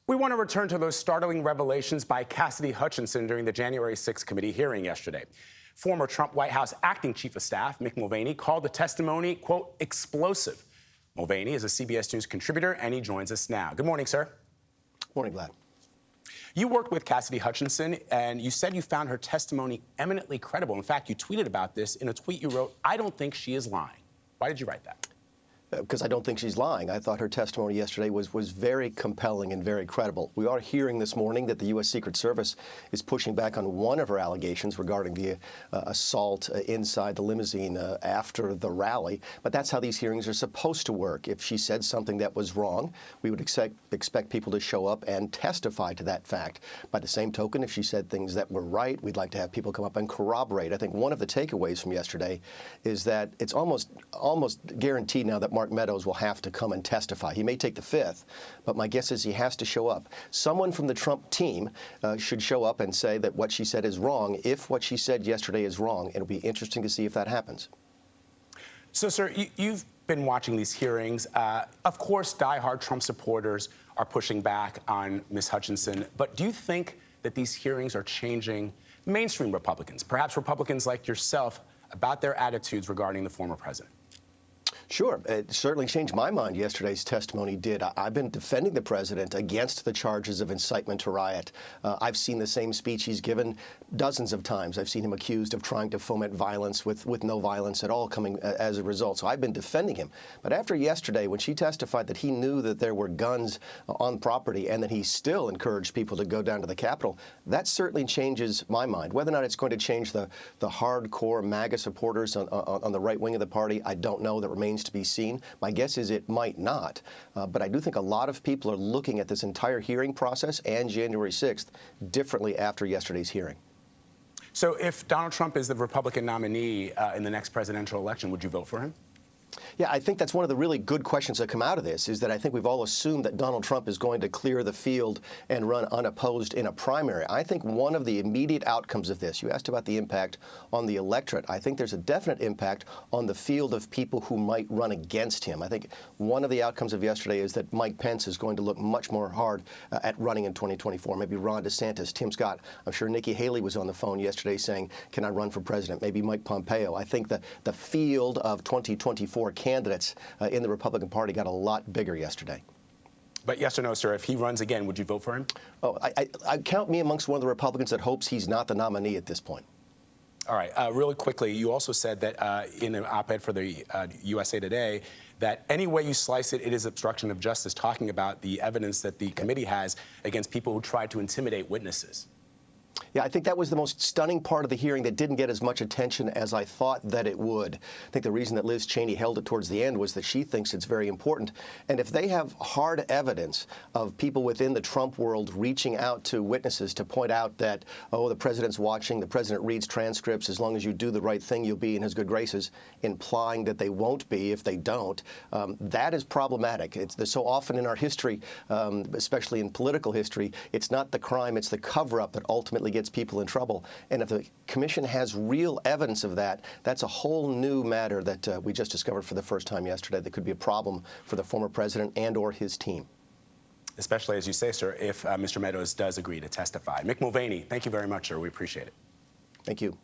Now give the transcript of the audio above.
We want to return to those startling revelations by Cassidy Hutchinson during the January 6th committee hearing yesterday. Former Trump White House acting chief of staff, Mick Mulvaney, called the testimony, quote, explosive. Mulvaney is a CBS News contributor, and he joins us now. Good morning, sir. Morning, Vlad. You worked with Cassidy Hutchinson, and you said you found her testimony eminently credible. In fact, you tweeted about this in a tweet you wrote, "I don't think she is lying." Why did you write that? Because I don't think she's lying. I thought her testimony yesterday was very compelling and very credible. We are hearing this morning that the U.S. Secret Service is pushing back on one of her allegations regarding the assault inside the limousine after the rally. But that's how these hearings are supposed to work. If she said something that was wrong, we would expect people to show up and testify to that fact. By the same token, if she said things that were right, we'd like to have people come up and corroborate. I think one of the takeaways from yesterday is that it's almost guaranteed now that Mark Meadows will have to come and testify. He may take the fifth, but my guess is he has to show up. Someone from the Trump team should show up and say that what she said is wrong if what she said yesterday is wrong. It'll be interesting to see if that happens. So, sir, you've been watching these hearings. Of course, diehard Trump supporters are pushing back on Ms. Hutchinson, but do you think that these hearings are changing mainstream Republicans, perhaps Republicans like yourself, about their attitudes regarding the former president? Sure. It certainly changed my mind. Yesterday's testimony did. I've been defending the president against the charges of incitement to riot. I've seen the same speech he's given dozens of times. I've seen him accused of trying to foment violence with no violence at all coming as a result. So I've been defending him. But after yesterday, when she testified that he knew that there were guns on property and that he still encouraged people to go down to the Capitol, that certainly changes my mind. Whether or not it's going to change the hardcore MAGA supporters on the right wing of the party, I don't know. That remains to be seen. My guess is it might not, but I do think a lot of people are looking at this entire hearing process and January 6th differently after yesterday's hearing. So if Donald Trump is the Republican nominee in the next presidential election, would you vote for him? Yeah, I think that's one of the really good questions that come out of this, is that I think we've all assumed that Donald Trump is going to clear the field and run unopposed in a primary. I think one of the immediate outcomes of this, you asked about the impact on the electorate, I think there's a definite impact on the field of people who might run against him. I think one of the outcomes of yesterday is that Mike Pence is going to look much more hard at running in 2024. Maybe Ron DeSantis, Tim Scott. I'm sure Nikki Haley was on the phone yesterday saying, can I run for president? Maybe Mike Pompeo. I think the field of 2024 candidates in the Republican Party got a lot bigger yesterday. But yes or no, sir, if he runs again, would you vote for him? Oh, I count me amongst one of the Republicans that hopes he's not the nominee at this point. All right. Really quickly, you also said that in an op-ed for the USA Today that any way you slice it, it is obstruction of justice, talking about the evidence that the committee has against people who tried to intimidate witnesses. Yeah, I think that was the most stunning part of the hearing that didn't get as much attention as I thought that it would. I think the reason that Liz Cheney held it towards the end was that she thinks it's very important. And if they have hard evidence of people within the Trump world reaching out to witnesses to point out that, oh, the president's watching, the president reads transcripts, as long as you do the right thing, you'll be in his good graces, implying that they won't be if they don't, that is problematic. It's so often in our history, especially in political history, it's not the crime, it's the cover-up that ultimately gets people in trouble. And if the commission has real evidence of that, that's a whole new matter that we just discovered for the first time yesterday that could be a problem for the former president and or his team. Especially, as you say, sir, if Mr. Meadows does agree to testify. Mick Mulvaney, thank you very much, sir. We appreciate it. Thank you.